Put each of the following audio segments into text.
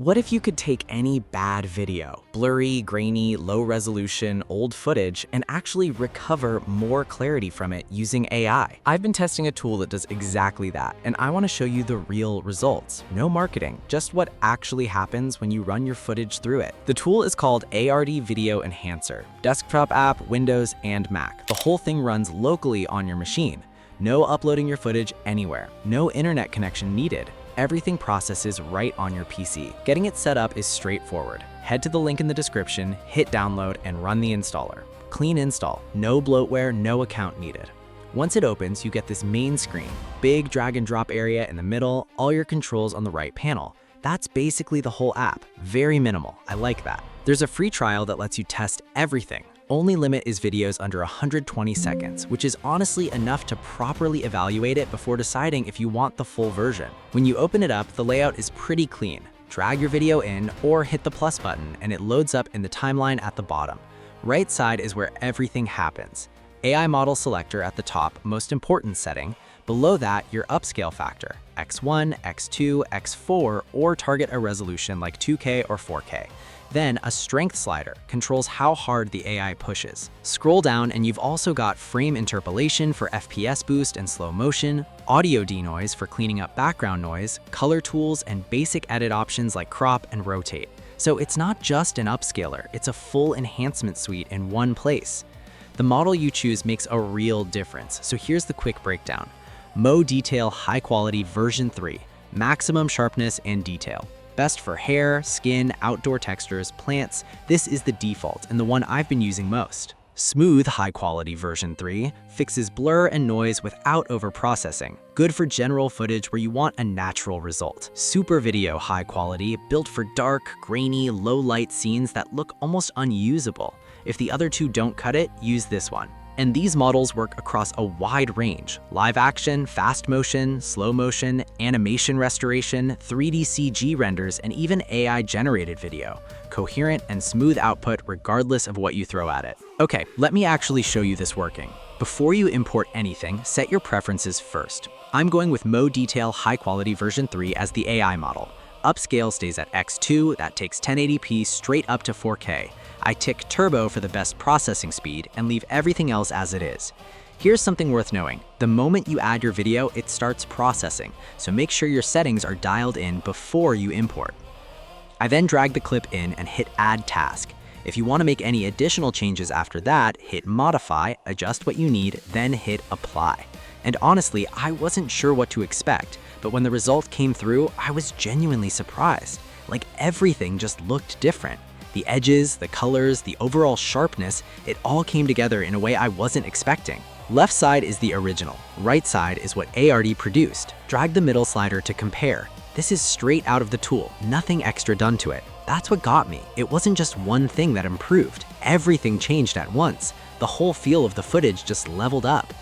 What if you could take any bad video, blurry, grainy, low resolution, old footage, and actually recover more clarity from it using AI? I've been testing a tool that does exactly that, and I want to show you the real results. No marketing, just what actually happens when you run your footage through it. The tool is called Aiarty Video Enhancer, desktop app, Windows, and Mac. The whole thing runs locally on your machine. No uploading your footage anywhere. No internet connection needed. Everything processes right on your PC. Getting it set up is straightforward. Head to the link in the description, hit download, and run the installer. Clean install, no bloatware, no account needed. Once it opens, you get this main screen. Big drag and drop area in the middle, all your controls on the right panel. That's basically the whole app. Very minimal, I like that. There's a free trial that lets you test everything. Only limit is videos under 120 seconds, which is honestly enough to properly evaluate it before deciding if you want the full version. When you open it up, the layout is pretty clean. Drag your video in or hit the plus button and it loads up in the timeline at the bottom. Right side is where everything happens. AI model selector at the top, most important setting. Below that, your upscale factor, X1, X2, X4, or target a resolution like 2K or 4K. Then a strength slider controls how hard the AI pushes. Scroll down and you've also got frame interpolation for FPS boost and slow motion, audio denoise for cleaning up background noise, color tools, and basic edit options like crop and rotate. So it's not just an upscaler, it's a full enhancement suite in one place. The model you choose makes a real difference, so here's the quick breakdown. Mo Detail High Quality version 3, maximum sharpness and detail. Best for hair, skin, outdoor textures, plants. This is the default and the one I've been using most. Smooth High Quality version 3 fixes blur and noise without overprocessing. Good for general footage where you want a natural result. Super Video High Quality, built for dark, grainy, low light scenes that look almost unusable. If the other two don't cut it, use this one. And these models work across a wide range: live action, fast motion, slow motion, animation restoration, 3D CG renders, and even AI-generated video. Coherent and smooth output regardless of what you throw at it. Okay, let me actually show you this working. Before you import anything, set your preferences first. I'm going with Mo Detail High Quality version 3 as the AI model. Upscale stays at X2, that takes 1080p straight up to 4K. I tick Turbo for the best processing speed and leave everything else as it is. Here's something worth knowing. The moment you add your video, it starts processing, so make sure your settings are dialed in before you import. I then drag the clip in and hit Add Task. If you want to make any additional changes after that, hit Modify, adjust what you need, then hit Apply. And honestly, I wasn't sure what to expect, but when the result came through, I was genuinely surprised. Like everything just looked different. The edges, the colors, the overall sharpness, it all came together in a way I wasn't expecting. Left side is the original, right side is what Aiarty produced. Drag the middle slider to compare. This is straight out of the tool, nothing extra done to it. That's what got me. It wasn't just one thing that improved. Everything changed at once. The whole feel of the footage just leveled up.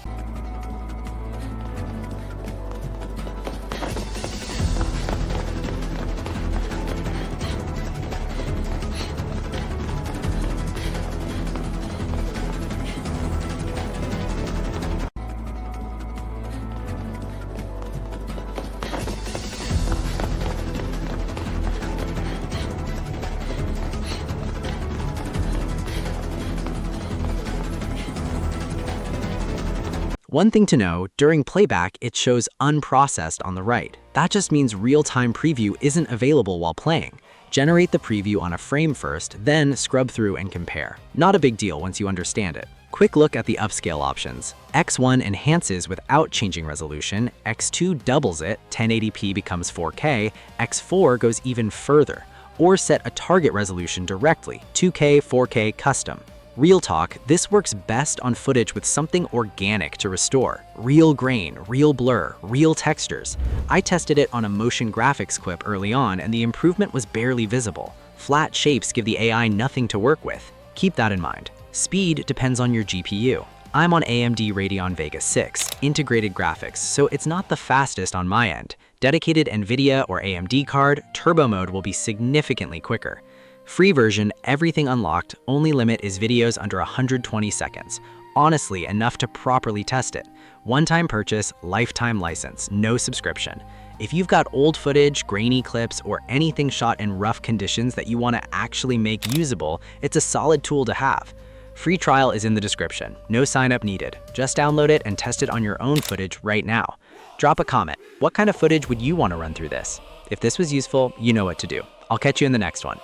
One thing to know, during playback, it shows unprocessed on the right. That just means real-time preview isn't available while playing. Generate the preview on a frame first, then scrub through and compare. Not a big deal once you understand it. Quick look at the upscale options. X1 enhances without changing resolution, X2 doubles it, 1080p becomes 4K, X4 goes even further. Or set a target resolution directly, 2K, 4K custom. Real talk, this works best on footage with something organic to restore. Real grain, real blur, real textures. I tested it on a motion graphics clip early on and the improvement was barely visible. Flat shapes give the AI nothing to work with. Keep that in mind. Speed depends on your GPU. I'm on AMD Radeon Vega 6, integrated graphics, so it's not the fastest on my end. Dedicated NVIDIA or AMD card, turbo mode will be significantly quicker. Free version, everything unlocked, only limit is videos under 120 seconds. Honestly, enough to properly test it. One-time purchase, lifetime license, no subscription. If you've got old footage, grainy clips, or anything shot in rough conditions that you want to actually make usable, it's a solid tool to have. Free trial is in the description. No sign up needed. Just download it and test it on your own footage right now. Drop a comment. What kind of footage would you want to run through this? If this was useful, you know what to do. I'll catch you in the next one.